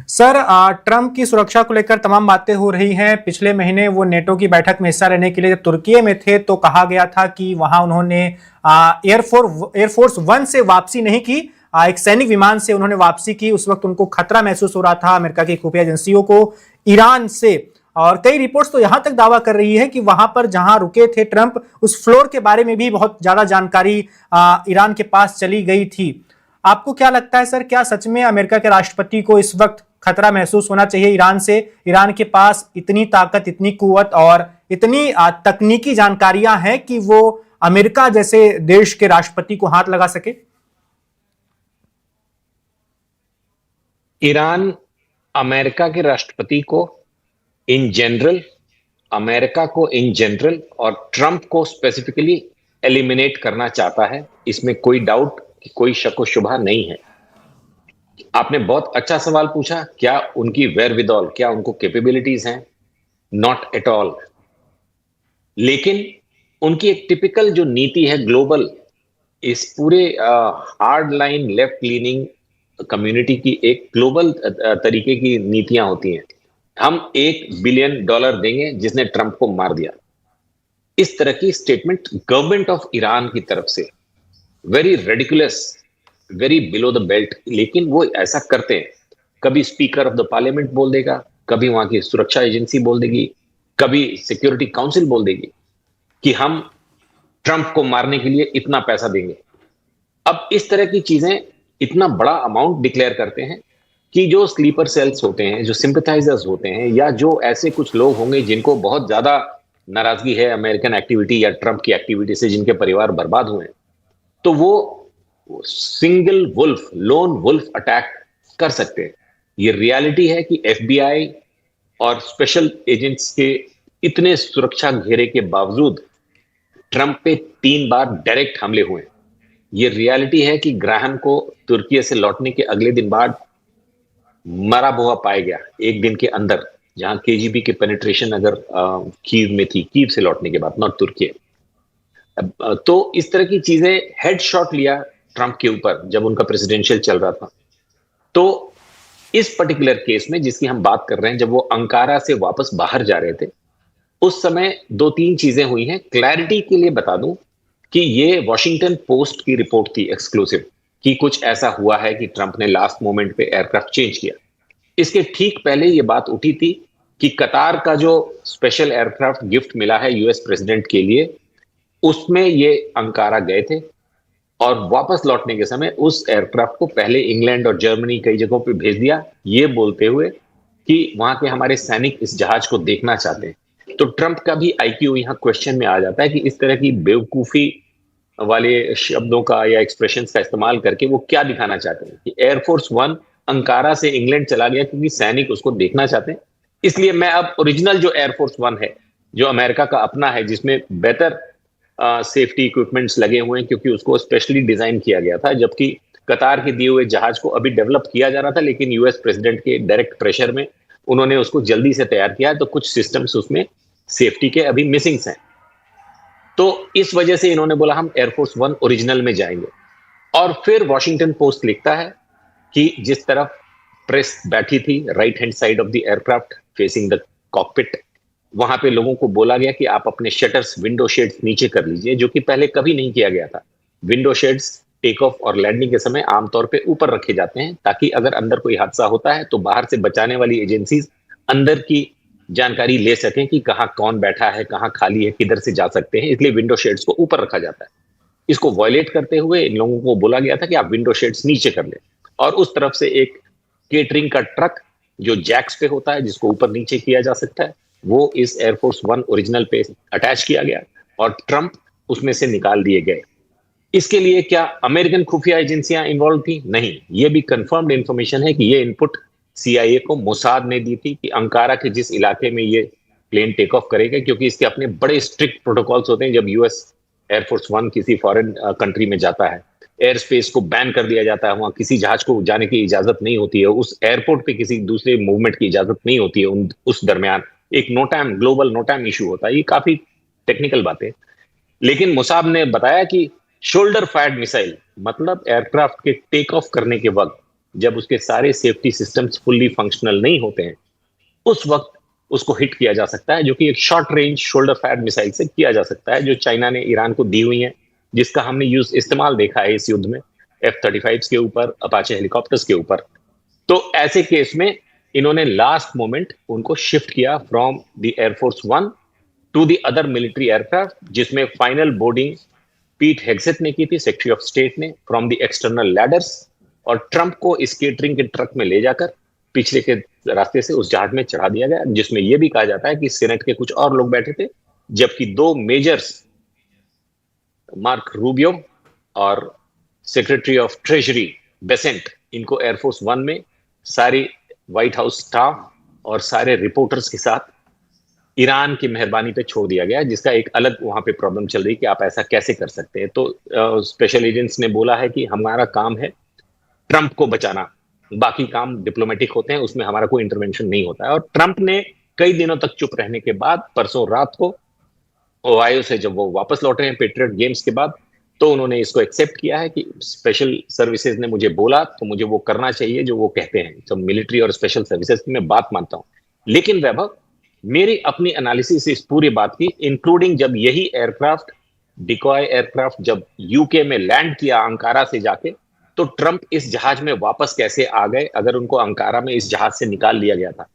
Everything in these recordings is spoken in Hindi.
सर, ट्रंप की सुरक्षा को लेकर तमाम बातें हो रही हैं। पिछले महीने वो नेटो की बैठक में हिस्सा लेने के लिए जब तुर्की में थे तो कहा गया था कि वहां उन्होंने एयरफोर्स वन से वापसी नहीं की, एक सैनिक विमान से उन्होंने वापसी की। उस वक्त उनको खतरा महसूस हो रहा था अमेरिका की खुफिया एजेंसियों को ईरान से। और कई रिपोर्ट्स तो यहां तक दावा कर रही है कि वहां पर जहां रुके थे ट्रंप, उस फ्लोर के बारे में भी बहुत ज्यादा जानकारी ईरान के पास चली गई थी। आपको क्या लगता है सर, क्या सच में अमेरिका के राष्ट्रपति को इस वक्त खतरा महसूस होना चाहिए ईरान से? ईरान के पास इतनी ताकत, इतनी कुव्वत और इतनी तकनीकी जानकारियां हैं कि वो अमेरिका जैसे देश के राष्ट्रपति को हाथ लगा सके? ईरान अमेरिका के राष्ट्रपति को इन जनरल, अमेरिका को इन जनरल और ट्रंप को स्पेसिफिकली एलिमिनेट करना चाहता है। इसमें कोई डाउट, कोई शक व शुबा नहीं है। आपने बहुत अच्छा सवाल पूछा, क्या उनकी वेयरविदॉल, क्या उनको कैपेबिलिटीज हैं? Not at all. लेकिन उनकी एक टिपिकल जो नीति है ग्लोबल, इस पूरे hard line left leaning community की एक ग्लोबल तरीके की नीतियां होती हैं। हम $1 बिलियन देंगे जिसने ट्रंप को मार दिया। इस तरह की स्टेटमेंट गवर्नमेंट ऑफ ईरान की तरफ से, very ridiculous, very below the belt. लेकिन वो ऐसा करते हैं। कभी स्पीकर ऑफ द पार्लियामेंट बोल देगा, कभी वहां की सुरक्षा एजेंसी बोल देगी, कभी सिक्योरिटी काउंसिल बोल देगी कि हम ट्रंप को मारने के लिए इतना पैसा देंगे। अब इस तरह की चीजें इतना बड़ा अमाउंट डिक्लेयर करते हैं कि जो स्लीपर सेल्स होते हैं, जो सिंपथाइजर्स होते हैं, या जो ऐसे कुछ लोग होंगे जिनको बहुत ज्यादा नाराजगी है अमेरिकन एक्टिविटी या ट्रंप की एक्टिविटी से, जिनके परिवार बर्बाद हुए हैं, तो वो single wolf, lone wolf attack कर सकते हैं। ये रियलिटी है कि एफबीआई और स्पेशल एजेंट्स के इतने सुरक्षा घेरे के बावजूद ट्रंप पे 3 बार डायरेक्ट हमले हुए। ये रियलिटी है कि ग्राहम को तुर्की से लौटने के अगले दिन बाद मरा हुआ पाया गया, एक दिन के अंदर, जहां केजीबी के पेनिट्रेशन अगर कीव में थी, कीव से लौटने के बाद, नॉट तुर्की। तो इस तरह की चीजें, हेड शॉट लिया ट्रंप के ऊपर जब उनका प्रेसिडेंशियल चल रहा था। तो इस पर्टिकुलर केस में जिसकी हम बात कर रहे हैं, जब वो अंकारा से वापस बाहर जा रहे थे, उस समय 2-3 चीजें हुई हैं। क्लैरिटी के लिए बता दूं कि ये वॉशिंगटन पोस्ट की रिपोर्ट थी एक्सक्लूसिव, कि कुछ ऐसा हुआ है कि ट्रंप ने लास्ट मोमेंट पे एयरक्राफ्ट चेंज किया। इसके ठीक पहले ये बात उठी थी कि कतार का जो स्पेशल एयरक्राफ्ट गिफ्ट मिला है यूएस प्रेसिडेंट के लिए, उसमें ये अंकारा गए थे और वापस लौटने के समय उस एयरक्राफ्ट को पहले इंग्लैंड और जर्मनी कई जगहों पे भेज दिया, ये बोलते हुए कि वहां के हमारे सैनिक इस जहाज को देखना चाहते हैं। तो ट्रंप का भी आईक्यू यहां क्वेश्चन में आ जाता है कि इस तरह की बेवकूफी वाले शब्दों का या एक्सप्रेशंस का इस्तेमाल करके वो क्या दिखाना चाहते हैं कि एयरफोर्स वन अंकारा से इंग्लैंड चला गया क्योंकि सैनिक उसको देखना चाहते हैं। इसलिए मैं अब ओरिजिनल जो एयरफोर्स वन है, जो अमेरिका का अपना है, जिसमें बेहतर सेफ्टी इक्विपमेंट्स लगे हुए हैं क्योंकि उसको स्पेशली डिजाइन किया गया था, जबकि कतार के दिए हुए जहाज को अभी डेवलप किया जा रहा था, लेकिन यूएस प्रेसिडेंट के डायरेक्ट प्रेशर में उन्होंने उसको जल्दी से तैयार किया, तो कुछ सिस्टम्स उसमें सेफ्टी के अभी मिसिंग्स हैं। तो इस वजह से इन्होंने बोला हम एयरफोर्स वन ओरिजिनल में जाएंगे। और फिर वॉशिंगटन पोस्ट लिखता है कि जिस तरफ प्रेस बैठी थी, right hand side of the aircraft facing the cockpit, वहां पे लोगों को बोला गया कि आप अपने शटर्स, विंडो शेड्स नीचे कर लीजिए, जो कि पहले कभी नहीं किया गया था। विंडो शेड्स टेक ऑफ और लैंडिंग के समय आमतौर पे ऊपर रखे जाते हैं, ताकि अगर अंदर कोई हादसा होता है तो बाहर से बचाने वाली एजेंसीज अंदर की जानकारी ले सकें कि कहाँ कौन बैठा है, कहाँ खाली है, किधर से जा सकते हैं। इसलिए विंडो शेड्स को ऊपर रखा जाता है। इसको वायलेट करते हुए इन लोगों को बोला गया था कि आप विंडो शेड्स नीचे कर लें। और उस तरफ से एक केटरिंग का ट्रक जो जैक्स पे होता है, जिसको ऊपर नीचे किया जा सकता है, वो इस एयरफोर्स वन ओरिजिनल पे अटैच किया गया और ट्रंप उसमें से निकाल दिए गए। इसके लिए क्या अमेरिकन खुफिया एजेंसियां इन्वॉल्व थी? नहीं। ये भी कंफर्म्ड इंफॉर्मेशन है कि ये इनपुट सीआईए को मोसाद ने दी थी कि अंकारा के जिस इलाके में ये प्लेन टेक ऑफ करेगा, क्योंकि इसके अपने बड़े स्ट्रिक्ट प्रोटोकॉल्स होते हैं। जब यूएस एयरफोर्स वन किसी फॉरेन कंट्री में जाता है, एयर स्पेस को बैन कर दिया जाता है, वहां किसी जहाज को जाने की इजाजत नहीं होती है, उस एयरपोर्ट पे किसी दूसरे मूवमेंट की इजाजत नहीं होती है। उस दरमियान एक NOTAM, global NOTAM issue होता है। ये काफी टेक्निकल बातें, लेकिन मुसाब ने बताया कि शोल्डर फायर्ड मिसाइल, मतलब एयरक्राफ्ट के टेक ऑफ करने के वक्त जब उसके सारे सेफ्टी सिस्टम्स फुल्ली फंक्शनल नहीं होते हैं, उस वक्त उसको हिट किया जा सकता है, जो कि एक short range shoulder fire missile से किया जा सकता है, जो चाइना ने ईरान को दी हुई है, जिसका हमने इस्तेमाल देखा है इस युद्ध में F-35 के ऊपर, अपाचे हेलीकॉप्टर्स के ऊपर। तो ऐसे केस में इन्होंने लास्ट मोमेंट उनको शिफ्ट किया from the Air Force 1 to the other military aircraft, जिसमें फाइनल बोर्डिंग पीट हेग्सेथ ने की थी, सेक्रेटरी ऑफ स्टेट ने, फ्रॉम द एक्सटर्नल लैडर्स, और ट्रंप को इस केटरिंग के ट्रक में ले जाकर पिछले के रास्ते से उस जहाज में चढ़ा दिया गया, जिसमें यह भी कहा जाता है कि सेनेट के कुछ और लोग बैठे थे, जबकि 2 मेजर्स, मार्क रूबियो और सेक्रेटरी ऑफ ट्रेजरी बेसेंट, इनको एयरफोर्स 1 में सारी व्हाइट हाउस स्टाफ और सारे रिपोर्टर्स के साथ ईरान की मेहरबानी पे छोड़ दिया गया, जिसका एक अलग वहां पे प्रॉब्लम चल रही है कि आप ऐसा कैसे कर सकते हैं। तो स्पेशल एजेंट्स ने बोला है कि हमारा काम है ट्रंप को बचाना, बाकी काम डिप्लोमेटिक होते हैं, उसमें हमारा कोई इंटरवेंशन नहीं होता है। और ट्रंप ने कई दिनों तक चुप रहने के बाद परसों रात को ओहायो से जब वो वापस लौटे हैं पेट्रियट गेम्स के बाद, तो उन्होंने इसको एक्सेप्ट किया है कि स्पेशल सर्विसेज ने मुझे बोला तो मुझे वो करना चाहिए जो वो कहते हैं। तो मिलिट्री और स्पेशल सर्विसेज की मैं बात मानता हूं, लेकिन वैभव, मेरी अपनी एनालिसिस इस पूरी बात की, इंक्लूडिंग जब यही एयरक्राफ्ट, डिकॉय एयरक्राफ्ट, जब यूके में लैंड किया अंकारा से जाके, तो ट्रंप इस जहाज में वापस कैसे आ गए अगर उनको अंकारा में इस जहाज से निकाल लिया गया था?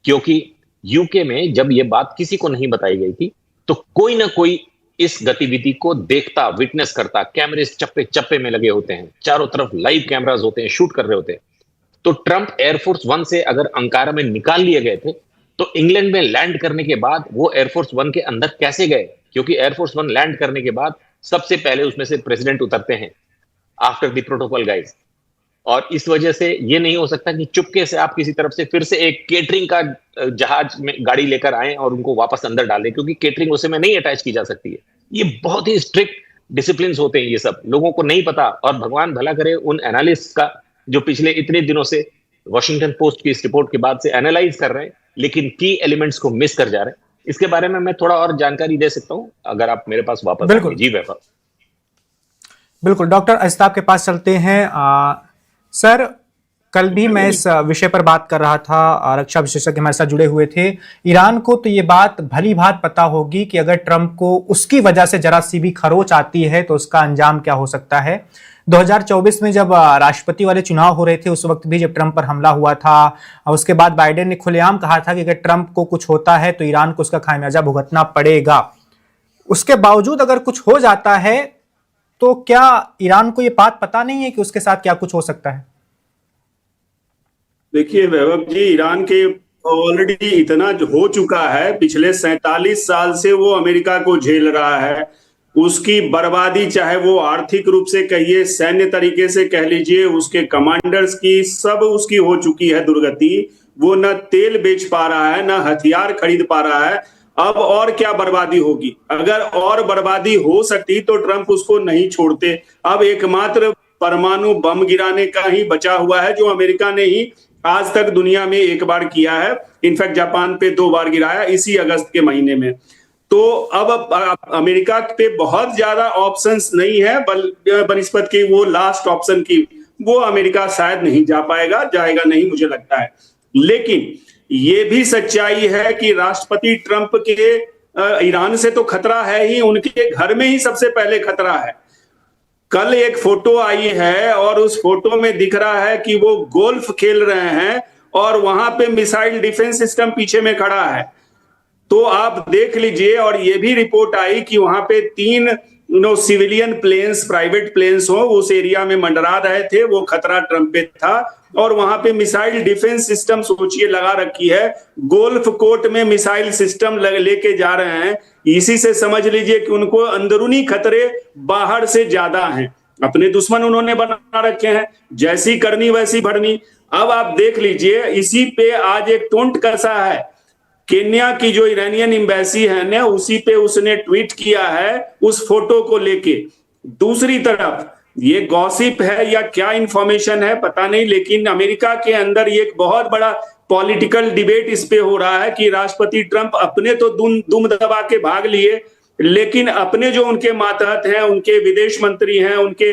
क्योंकि यूके में जब ये बात किसी को नहीं बताई गई थी, तो कोई ना कोई इस गतिविधि को देखता, विटनेस करता, कैमरे चप्पे चप्पे में लगे होते हैं, चारों तरफ लाइव कैमरास होते हैं, शूट कर रहे होते हैं। तो ट्रंप एयरफोर्स 1 से अगर अंकारा में निकाल लिए गए थे, तो इंग्लैंड में लैंड करने के बाद वो एयरफोर्स 1 के अंदर कैसे गए? क्योंकि एयरफोर्स 1 लैंड करने के बाद सबसे पहले उसमें से प्रेसिडेंट उतरते हैं, आफ्टर द प्रोटोकॉल गाइज। और इस वजह से ये नहीं हो सकता कि चुपके से आप किसी तरफ से फिर से एक केटरिंग का जहाज में गाड़ी लेकर आए और उनको वापस अंदर डाल दें, क्योंकि केटरिंग उसे में नहीं अटैच की जा सकती है। ये बहुत ही स्ट्रिक्ट डिसिप्लिन होते हैं, ये सब लोगों को नहीं पता। और भगवान भला करे उन एनालिस्ट का जो पिछले इतने दिनों से वॉशिंगटन पोस्ट की इस रिपोर्ट के बाद से एनालाइज कर रहे हैं, लेकिन की एलिमेंट्स को मिस कर जा रहे हैं। इसके बारे में मैं थोड़ा और जानकारी दे सकता हूं अगर आप मेरे पास वापस आएंगे। जी वैभव। बिल्कुल, डॉक्टर अस्ताब के पास चलते हैं। सर, कल भी मैं इस विषय पर बात कर रहा था, रक्षा विशेषज्ञ हमारे साथ जुड़े हुए थे। ईरान को तो ये बात भली भांति पता होगी कि अगर ट्रंप को उसकी वजह से जरा सी भी खरोच आती है तो उसका अंजाम क्या हो सकता है। 2024 में जब राष्ट्रपति वाले चुनाव हो रहे थे, उस वक्त भी जब ट्रंप पर हमला हुआ था, उसके बाद बाइडेन ने खुलेआम कहा था कि अगर ट्रंप को कुछ होता है तो ईरान को उसका खामियाजा भुगतना पड़ेगा। उसके बावजूद अगर कुछ हो जाता है तो क्या ईरान को यह बात पता नहीं है कि उसके साथ क्या कुछ हो सकता है? देखिए वैभव जी, ईरान के ऑलरेडी इतना हो चुका है, पिछले 47 साल से वो अमेरिका को झेल रहा है। उसकी बर्बादी, चाहे वो आर्थिक रूप से कहिए, सैन्य तरीके से कह लीजिए, उसके कमांडर्स की सब उसकी हो चुकी है दुर्गति। वो न तेल बेच पा रहा है, न हथियार खरीद पा रहा है। अब और क्या बर्बादी होगी? अगर और बर्बादी हो सकती तो ट्रंप उसको नहीं छोड़ते। अब एकमात्र परमाणु बम गिराने का ही बचा हुआ है, जो अमेरिका ने ही आज तक दुनिया में एक बार किया है। इनफैक्ट जापान पे 2 बार गिराया इसी अगस्त के महीने में। तो अब अमेरिका पे बहुत ज्यादा ऑप्शंस नहीं है, बनिस्बत की वो लास्ट ऑप्शन की वो अमेरिका शायद नहीं जा पाएगा, जाएगा नहीं मुझे लगता है। लेकिन ये भी सच्चाई है कि राष्ट्रपति ट्रंप के ईरान से तो खतरा है ही, उनके घर में ही सबसे पहले खतरा है। कल एक फोटो आई है और उस फोटो में दिख रहा है कि वो गोल्फ खेल रहे हैं और वहां पे मिसाइल डिफेंस सिस्टम पीछे में खड़ा है। तो आप देख लीजिए। और ये भी रिपोर्ट आई कि वहां पे 3 सिविलियन प्लेन्स, प्राइवेट प्लेन्स हो, उस एरिया में मंडरा रहे थे। वो खतरा ट्रंप पे था। और वहां पे मिसाइल डिफेंस सिस्टम सोचिए लगा रखी है, गोल्फ कोर्ट में मिसाइल सिस्टम लेके जा रहे हैं। इसी से समझ लीजिए कि उनको अंदरूनी खतरे बाहर से ज्यादा हैं। अपने दुश्मन उन्होंने बना रखे हैं, जैसी करनी वैसी भरनी। अब आप देख लीजिए, इसी पे आज एक टोंट कसा है। केन्या की जो ईरानियन एम्बेसी है ना, उसी पे उसने ट्वीट किया है उस फोटो को लेके। दूसरी तरफ ये गॉसिप है या क्या इंफॉर्मेशन है पता नहीं, लेकिन अमेरिका के अंदर ये एक बहुत बड़ा पॉलिटिकल डिबेट इस पे हो रहा है कि राष्ट्रपति ट्रंप अपने तो दुम दबा के भाग लिए, लेकिन अपने जो उनके मातहत हैं, उनके विदेश मंत्री हैं, उनके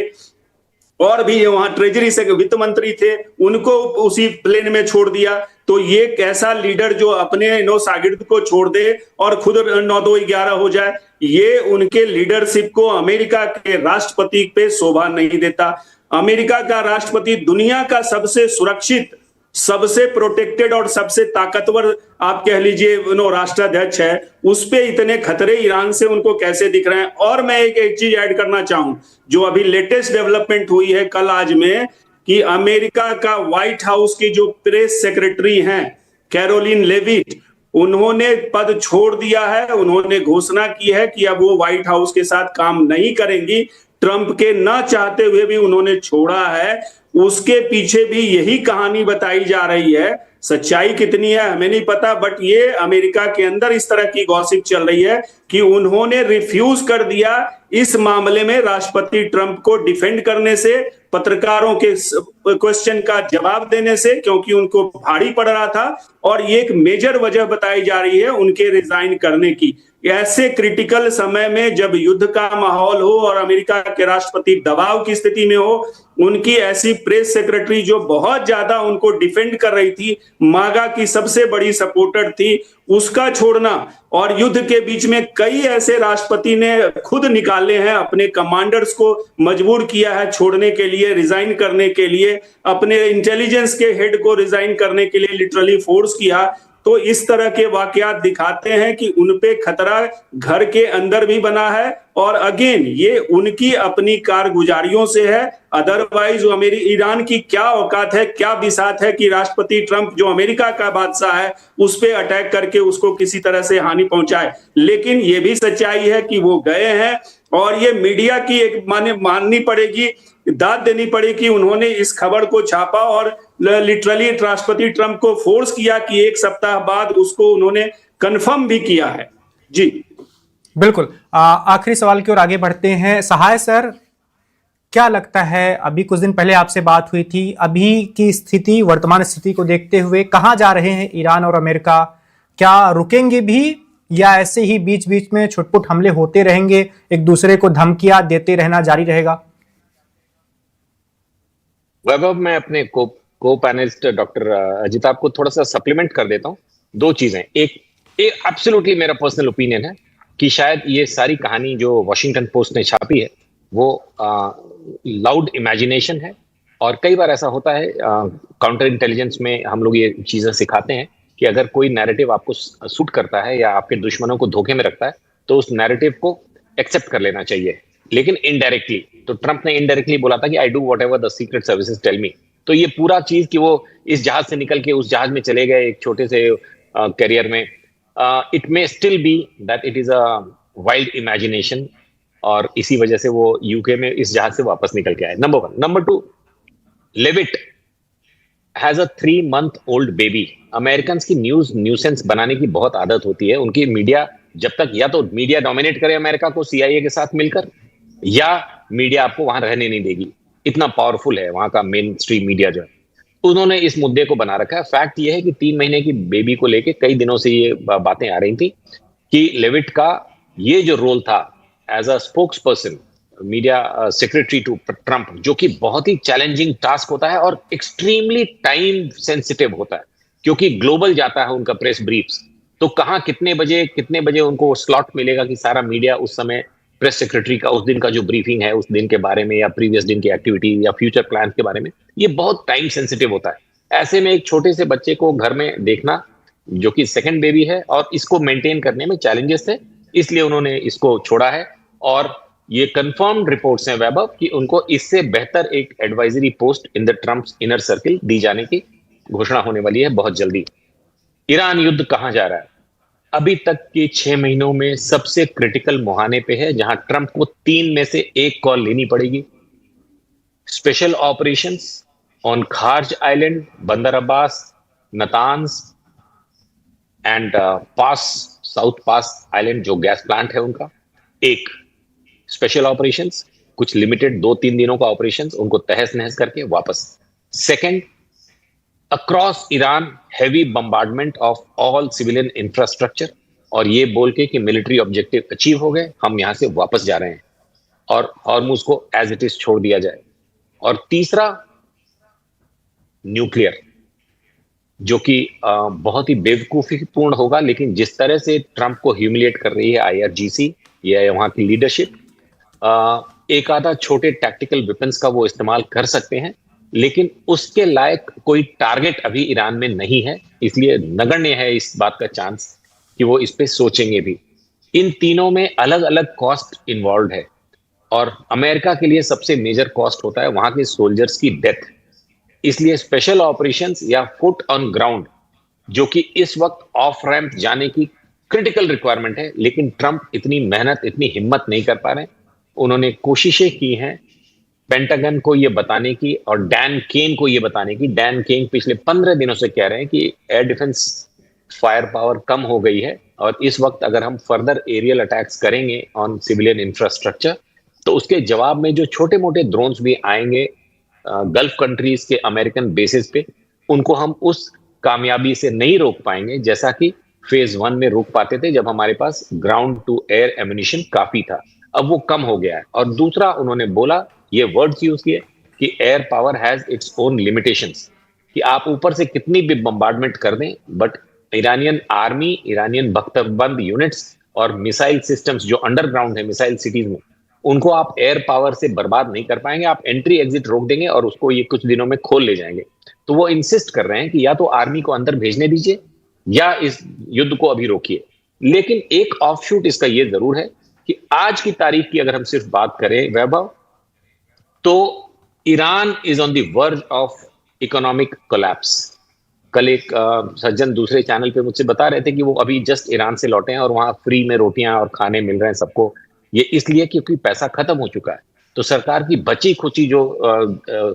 और भी वहां ट्रेजरी से वित्त मंत्री थे, उनको उसी प्लेन में छोड़ दिया। तो ये कैसा लीडर जो अपने शागिर्द को छोड़ दे और खुद 9-2-11 हो जाए, ये उनके लीडरशिप को अमेरिका के राष्ट्रपति पे शोभा नहीं देता। अमेरिका का राष्ट्रपति दुनिया का सबसे सुरक्षित, सबसे प्रोटेक्टेड और सबसे ताकतवर आप कह लीजिए राष्ट्राध्यक्ष है, उस पे इतने खतरे ईरान से उनको कैसे दिख रहे हैं। और मैं एक चीज ऐड करना चाहूं, जो अभी लेटेस्ट डेवलपमेंट हुई है कल आज में, कि अमेरिका का व्हाइट हाउस की जो प्रेस सेक्रेटरी हैं कैरोलिन लेविट, उन्होंने पद छोड़ दिया है। उन्होंने घोषणा की है कि अब वो व्हाइट हाउस के साथ काम नहीं करेंगी। ट्रंप के ना चाहते हुए भी उन्होंने छोड़ा है। उसके पीछे भी यही कहानी बताई जा रही है। सच्चाई कितनी है हमें नहीं पता, बट ये अमेरिका के अंदर इस तरह की गॉसिप चल रही है कि उन्होंने रिफ्यूज कर दिया इस मामले में राष्ट्रपति ट्रंप को डिफेंड करने से, पत्रकारों के क्वेश्चन का जवाब देने से, क्योंकि उनको भारी पड़ रहा था। और ये एक मेजर वजह बताई जा रही है उनके रिजाइन करने की। ऐसे क्रिटिकल समय में जब युद्ध का माहौल हो और अमेरिका के राष्ट्रपति दबाव की स्थिति में हो, उनकी ऐसी प्रेस सेक्रेटरी जो बहुत ज्यादा उनको डिफेंड कर रही थी, मागा की सबसे बड़ी सपोर्टर थी, उसका छोड़ना। और युद्ध के बीच में कई ऐसे राष्ट्रपति ने खुद निकाले हैं, अपने कमांडर्स को मजबूर किया है छोड़ने के लिए, रिजाइन करने के लिए, अपने इंटेलिजेंस के हेड को रिजाइन करने के लिए लिटरली फोर्स किया। तो इस तरह के वाकयात दिखाते हैं कि उनपे खतरा घर के अंदर भी बना है। और अगेन ये उनकी अपनी कारगुजारियों से है। अदरवाइज ईरान की क्या औकात है, क्या बिसात है कि राष्ट्रपति ट्रंप जो अमेरिका का बादशाह है उस पे अटैक करके उसको किसी तरह से हानि पहुंचाए। लेकिन ये भी सच्चाई है कि वो गए हैं, और ये मीडिया की एक माननी पड़ेगी, दाद देनी पड़ेगी। उन्होंने इस खबर को छापा और लिटरली राष्ट्रपति ट्रंप को फोर्स किया कि एक सप्ताह बाद उसको उन्होंने कंफर्म भी किया है। जी बिल्कुल। आखिरी सवाल की ओर आगे बढ़ते हैं। सहाय सर, क्या लगता है, अभी कुछ दिन पहले आपसे बात हुई थी, अभी की स्थिति, वर्तमान स्थिति को देखते हुए कहां जा रहे हैं ईरान और अमेरिका? क्या रुकेंगे भी, या ऐसे ही बीच बीच में छुटपुट हमले होते रहेंगे, एक दूसरे को धमकियां देते रहना जारी रहेगा? वैभव, मैं अपने को पैनलिस्ट डॉक्टर अजिताभ को थोड़ा सा सप्लीमेंट कर देता हूं। दो चीजें, एक एब्सोल्युटली मेरा पर्सनल ओपिनियन है कि शायद ये सारी कहानी जो वॉशिंगटन पोस्ट ने छापी है वो लाउड इमेजिनेशन है। और कई बार ऐसा होता है, काउंटर इंटेलिजेंस में हम लोग ये चीजें सिखाते हैं कि अगर कोई नैरेटिव आपको सूट करता है या आपके दुश्मनों को धोखे में रखता है तो उस नैरेटिव को एक्सेप्ट कर लेना चाहिए, लेकिन इनडायरेक्टली। तो ट्रंप ने इनडायरेक्टली बोला था कि I do whatever the secret services tell me. तो ये पूरा चीज कि वो इस जहाज से निकल के उस जहाज में चले गए एक छोटे से कैरियर में, it may still be that it is a wild imagination, और इसी वजह से वो यूके में इस जहाज से वापस निकल के आए। Number 1। Number 2, Leavitt has a 3 month old baby. American की न्यूसेंस बनाने की बहुत आदत होती है। उनकी मीडिया जब तक या तो मीडिया डोमिनेट करे अमेरिका को CIA के साथ मिलकर, या मीडिया आपको वहां रहने नहीं देगी। इतना पावरफुल है वहां का मेन स्ट्रीम मीडिया जो है। उन्होंने इस मुद्दे को बना रखा है। फैक्ट ये है कि 3 महीने की बेबी को लेके कई दिनों से ये बातें आ रही थी कि लेविट का ये जो रोल था as a spokesperson, media secretary to Trump, जो कि बहुत ही चैलेंजिंग टास्क होता है और एक्सट्रीमली टाइम सेंसिटिव होता है, क्योंकि ग्लोबल जाता है उनका प्रेस ब्रीफ्स। तो कहाँ कितने बजे उनको स्लॉट मिलेगा कि सारा मीडिया उस समय प्रेस सेक्रेटरी का उस दिन का जो ब्रीफिंग है उस दिन के बारे में, या प्रीवियस दिन की एक्टिविटी या फ्यूचर प्लान के बारे में, ये बहुत टाइम सेंसिटिव होता है। ऐसे में एक छोटे से बच्चे को घर में देखना, जो कि सेकंड बेबी है, और इसको मेंटेन करने में चैलेंजेस थे, इसलिए उन्होंने इसको छोड़ा है। और ये कंफर्म्ड रिपोर्ट्स हैं वैभव कि उनको इससे बेहतर एक advisory post in the Trump's inner circle दी जाने की घोषणा होने वाली है बहुत जल्दी। ईरान युद्ध कहां जा रहा है? अभी तक के 6 महीनों में सबसे क्रिटिकल मुहाने पे है, जहां ट्रंप को 3 में से 1 कॉल लेनी पड़ेगी। Special operations on Kharg Island, Bandar Abbas, Natanz and South Pars Island जो गैस प्लांट है उनका। एक स्पेशल ऑपरेशंस, कुछ लिमिटेड 2-3 दिनों का ऑपरेशंस, उनको तहस नहस करके वापस। Second, across Iran heavy bombardment of all civilian infrastructure, और ये बोल के कि मिलिट्री ऑब्जेक्टिव अचीव हो गए, हम यहां से वापस जा रहे हैं और हॉर्मुज को एज इट इज छोड़ दिया जाए। और तीसरा न्यूक्लियर, जो कि बहुत ही बेवकूफीपूर्ण होगा, लेकिन जिस तरह से ट्रंप को ह्यूमिलिएट कर रही है आईआरजीसी या वहां की लीडरशिप, एक आधा छोटे टैक्टिकल वेपन्स का वो इस्तेमाल कर सकते हैं, लेकिन उसके लायक कोई टारगेट अभी ईरान में नहीं है। इसलिए नगण्य है इस बात का चांस कि वो इस पे सोचेंगे भी। इन तीनों में अलग अलग कॉस्ट इन्वॉल्व है, और अमेरिका के लिए सबसे मेजर कॉस्ट होता है वहां के सोल्जर्स की डेथ। इसलिए स्पेशल ऑपरेशंस या फुट ऑन ग्राउंड, जो कि इस वक्त ऑफ रैंप जाने की क्रिटिकल रिक्वायरमेंट है, लेकिन ट्रंप इतनी मेहनत, इतनी हिम्मत नहीं कर पा रहे। उन्होंने कोशिशें की हैं पेंटागन को ये बताने की और डैन केन को ये बताने की। डैन केन पिछले 15 दिनों से कह रहे हैं कि एयर डिफेंस फायर पावर कम हो गई है, और इस वक्त अगर हम फर्दर एरियल अटैक्स करेंगे ऑन सिविलियन इंफ्रास्ट्रक्चर, तो उसके जवाब में जो छोटे मोटे ड्रोन्स भी आएंगे गल्फ कंट्रीज के अमेरिकन बेसिस पे, उनको हम उस कामयाबी से नहीं रोक पाएंगे जैसा कि फेज 1 में रोक पाते थे, जब हमारे पास ग्राउंड टू एयर एम्यूनिशन काफी था। अब वो कम हो गया है। और दूसरा उन्होंने बोला, ये वर्ड्स यूज किए कि air power has its own limitations, कि आप ऊपर से कितनी भी बम्बार्डमेंट कर दें, बट ईरानियन आर्मी, ईरानियन बख्तरबंद यूनिट्स और मिसाइल सिस्टम्स जो अंडरग्राउंड है मिसाइल सिटीज में, उनको आप एयर पावर से बर्बाद नहीं कर पाएंगे। आप एंट्री एग्जिट रोक देंगे और उसको ये कुछ दिनों में खोल ले जाएंगे। तो वो इंसिस्ट कर रहे हैं कि या तो आर्मी को अंदर भेजने दीजिए या इस युद्ध को अभी रोकिए। लेकिन एक ऑफशूट इसका ये जरूर है कि आज की तारीख की अगर हम सिर्फ बात करें वैभव, तो Iran is on the verge of economic collapse. कल एक सज्जन दूसरे चैनल पे मुझसे बता रहे थे कि वो अभी जस्ट ईरान से लौटे हैं और वहां फ्री में रोटियां और खाने मिल रहे हैं सबको। ये इसलिए क्योंकि पैसा खत्म हो चुका है, तो सरकार की बची खुची जो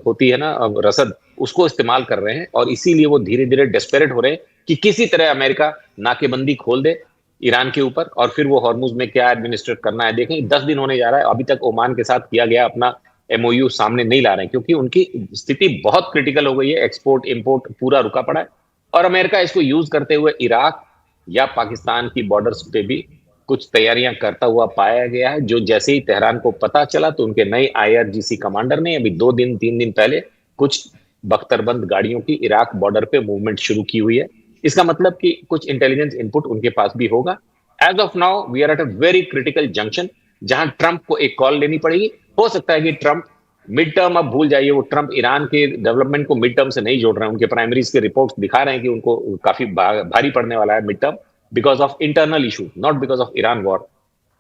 होती है ना रसद, उसको इस्तेमाल कर रहे हैं, और इसीलिए वो धीरे धीरे डेस्परेट हो रहे हैं कि किसी तरह अमेरिका नाकेबंदी खोल दे ईरान के ऊपर, और फिर वो हॉर्मुज में क्या एडमिनिस्ट्रेट करना है देखें। 10 दिन होने जा रहा है, अभी तक ओमान के साथ किया गया अपना एमओयू सामने नहीं ला रहे हैं, क्योंकि उनकी स्थिति बहुत क्रिटिकल हो गई है। एक्सपोर्ट इंपोर्ट पूरा रुका पड़ा है, और अमेरिका इसको यूज करते हुए इराक या पाकिस्तान की बॉर्डर्स पे भी कुछ तैयारियां करता हुआ पाया गया है। जो जैसे ही तेहरान को पता चला, तो उनके नए आईआरजीसी कमांडर ने अभी 2-3 दिन पहले कुछ बख्तरबंद गाड़ियों की इराक बॉर्डर पे मूवमेंट शुरू की हुई है। इसका मतलब कि कुछ इंटेलिजेंस इनपुट उनके पास भी होगा। As of now we are at a very critical junction, जहां ट्रंप को एक कॉल लेनी पड़ेगी। हो सकता है कि ट्रंप मिड टर्म, अब भूल जाइए, वो ट्रंप ईरान के डेवलपमेंट को मिड टर्म से नहीं जोड़ रहे हैं। उनके प्राइमरीज के रिपोर्ट्स दिखा रहे हैं कि उनको काफी भारी पड़ने वाला है mid term, because of internal issue, not because of Iran war.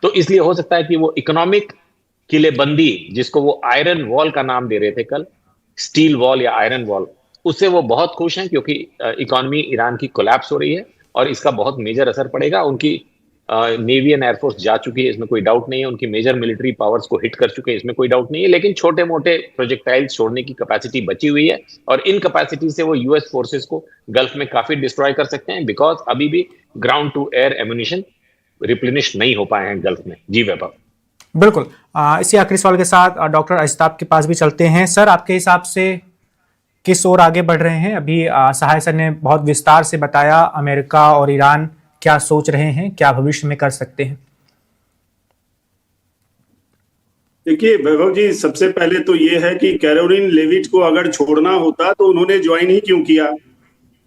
तो इसलिए हो सकता है कि वो इकोनॉमिक किलेबंदी, जिसको वो आयरन वॉल का नाम दे रहे थे कल, स्टील वॉल या आयरन वॉल, उससे वो बहुत खुश हैं, क्योंकि इकोनॉमी ईरान की कोलैप्स हो रही है और इसका बहुत मेजर असर पड़ेगा। उनकी नेवी एंड एयरफोर्स जा चुकी है, इसमें कोई डाउट नहीं है। उनकी मेजर मिलिट्री पावर्स को हिट कर चुके हैं, इसमें कोई डाउट नहीं है। लेकिन छोटे मोटे प्रोजेक्टाइल्स छोड़ने की कैपेसिटी बची हुई है, और इन कैपेसिटी से वो यूएस फोर्सेस को गल्फ में काफी डिस्ट्रॉय कर सकते हैं, बिकॉज अभी भी ground to air ammunition replenish नहीं हो पाए हैं गल्फ में। जी वैभव। बिल्कुल। इसी आखिरी सवाल के साथ डॉक्टर अजिताब के पास भी चलते हैं। सर, आपके हिसाब से किस ओर आगे बढ़ रहे हैं? अभी सहाय सर ने बहुत विस्तार से बताया अमेरिका और ईरान क्या सोच रहे हैं, क्या भविष्य में कर सकते हैं। देखिए वैभव जी, सबसे पहले तो ये है कि कैरोलिन लेविट को अगर छोड़ना होता तो उन्होंने ज्वाइन ही क्यों किया?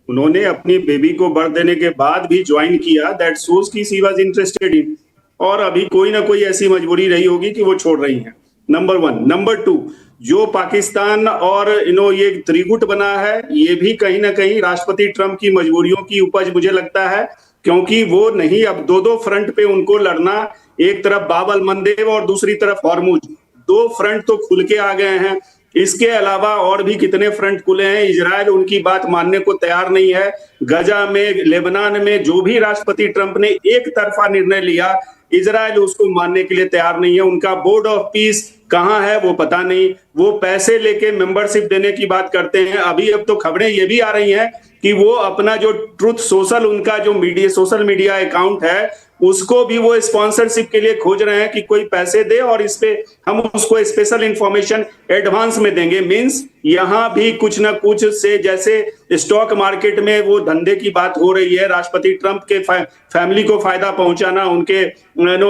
उन्होंने अपनी बेबी को बर्थ देने के बाद भी ज्वाइन किया। दैट शोज कि शी वाज इंटरेस्टेड इन, और अभी कोई ना कोई ऐसी मजबूरी रही होगी कि वो छोड़ रही हैं। नंबर 1। नंबर 2, जो पाकिस्तान और ये त्रिगुट बना है, ये भी कहीं ना कहीं राष्ट्रपति ट्रंप की मजबूरियों की उपज मुझे लगता है, क्योंकि वो नहीं, अब दो फ्रंट पे उनको लड़ना, एक तरफ बाब अल मंदेब और दूसरी तरफ हॉर्मुज, 2 फ्रंट तो खुल के आ गए हैं। इसके अलावा और भी कितने फ्रंट खुले हैं। इजराइल उनकी बात मानने को तैयार नहीं है। गजा में, लेबनान में जो भी राष्ट्रपति ट्रंप ने एक तरफा निर्णय लिया, इजराइल उसको मानने के लिए तैयार नहीं है। उनका बोर्ड ऑफ पीस कहां है वो पता नहीं। वो पैसे लेके मेंबरशिप देने की बात करते हैं। अभी अब तो खबरें ये भी आ रही हैं कि वो अपना जो ट्रुथ सोशल, उनका जो सोशल मीडिया अकाउंट है, उसको भी वो स्पॉन्सरशिप के लिए खोज रहे हैं कि कोई पैसे दे और इस पे हम उसको स्पेशल इंफॉर्मेशन एडवांस में देंगे। मींस यहां भी कुछ ना कुछ से, जैसे स्टॉक मार्केट में वो धंधे की बात हो रही है, राष्ट्रपति ट्रंप के फैमिली को फायदा पहुंचाना, उनके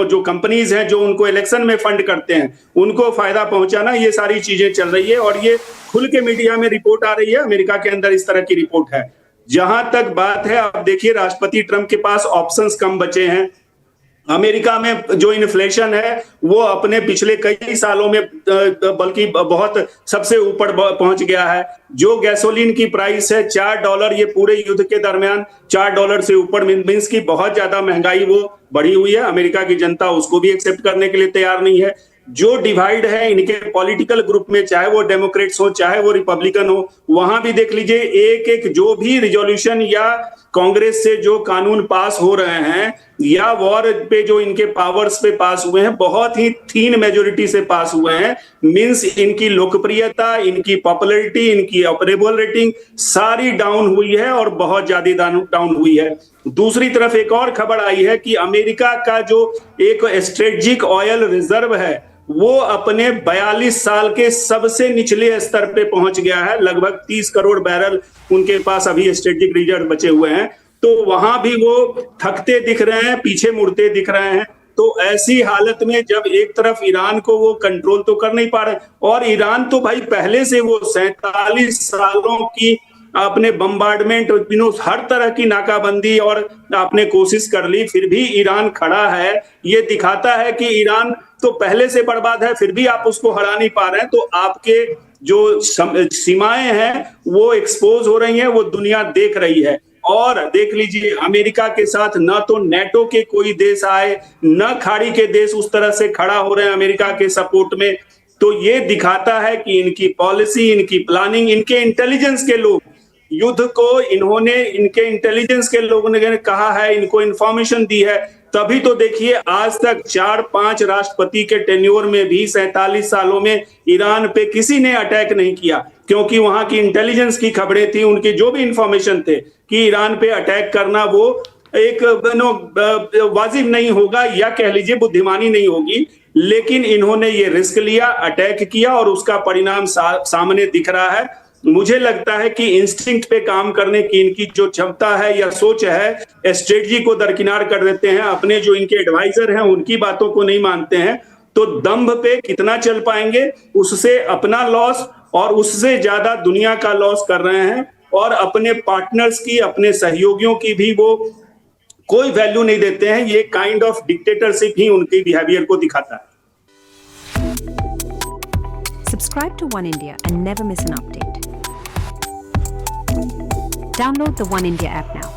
जो कंपनीज हैं जो उनको इलेक्शन में फंड करते हैं उनको फायदा पहुंचाना, ये सारी चीजें चल रही है और ये खुल के मीडिया में रिपोर्ट आ रही है। अमेरिका के अंदर इस तरह की रिपोर्ट है। जहां तक बात है, अब देखिए राष्ट्रपति ट्रंप के पास ऑप्शंस कम बचे हैं। अमेरिका में जो इन्फ्लेशन है वो अपने पिछले कई सालों में बल्कि बहुत सबसे ऊपर पहुंच गया है। जो गैसोलीन की प्राइस है $4, ये पूरे युद्ध के दरमियान $4 से ऊपर, मींस की बहुत ज्यादा महंगाई वो बढ़ी हुई है। अमेरिका की जनता उसको भी एक्सेप्ट करने के लिए तैयार नहीं है। जो डिवाइड है इनके पॉलिटिकल ग्रुप में, चाहे वो डेमोक्रेट्स हो चाहे वो रिपब्लिकन हो, वहां भी देख लीजिए एक एक जो भी रिजोल्यूशन या कांग्रेस से जो कानून पास हो रहे हैं या वॉर पे जो इनके पावर्स पे पास हुए हैं, बहुत ही थीन मेजोरिटी से पास हुए हैं। मींस इनकी लोकप्रियता, इनकी पॉपुलैरिटी, इनकी अप्रूवल रेटिंग सारी डाउन हुई है और बहुत ज्यादा डाउन हुई है। दूसरी तरफ एक और खबर आई है कि अमेरिका का जो एक स्ट्रेटेजिक ऑयल रिजर्व है वो अपने 42 साल के सबसे निचले स्तर पे पहुंच गया है। लगभग 30 करोड़ बैरल उनके पास अभी स्ट्रेटेजिक रिजर्व बचे हुए हैं। तो वहां भी वो थकते दिख रहे हैं, पीछे मुड़ते दिख रहे हैं। तो ऐसी हालत में जब एक तरफ ईरान को वो कंट्रोल तो कर नहीं पा रहे, और ईरान तो भाई पहले से वो 47 सालों की अपने बम्बार्डमेंट, हर तरह की नाकाबंदी और आपने कोशिश कर ली, फिर भी ईरान खड़ा है। ये दिखाता है कि ईरान तो पहले से बर्बाद है, फिर भी आप उसको हरा नहीं पा रहे हैं। तो आपके जो सीमाएं हैं वो एक्सपोज हो रही हैं, वो दुनिया देख रही है। और देख लीजिए अमेरिका के साथ न तो नेटो के कोई देश आए, न खाड़ी के देश उस तरह से खड़ा हो रहे हैं अमेरिका के सपोर्ट में। तो ये दिखाता है कि इनकी पॉलिसी, इनकी प्लानिंग, इनके इंटेलिजेंस के लोग, युद्ध को इन्होंने, इनके इंटेलिजेंस के लोगों ने कहा है, इनको इंफॉर्मेशन दी है। तभी तो देखिए आज तक 4-5 राष्ट्रपति के टेन्योर में भी 47 सालों में ईरान पे किसी ने अटैक नहीं किया, क्योंकि वहां की इंटेलिजेंस की खबरें थी, उनके जो भी इंफॉर्मेशन थे कि ईरान पे अटैक करना वो एक वाजिब नहीं होगा, या कह लीजिए बुद्धिमानी नहीं होगी। लेकिन इन्होंने ये रिस्क लिया, अटैक किया और उसका परिणाम सामने दिख रहा है। मुझे लगता है कि इंस्टिंक्ट पे काम करने की इनकी जो क्षमता है या सोच है, स्ट्रेटजी को दरकिनार कर देते हैं, अपने जो इनके एडवाइजर हैं उनकी बातों को नहीं मानते हैं। तो दंभ पे कितना चल पाएंगे, उससे अपना लॉस और उससे ज्यादा दुनिया का लॉस कर रहे हैं। और अपने पार्टनर्स की, अपने सहयोगियों की भी वो कोई वैल्यू नहीं देते हैं। ये काइंड ऑफ डिक्टेटरशिप ही उनकी बिहेवियर को दिखाता है। Subscribe to One India and never miss an update. Download the One India app now.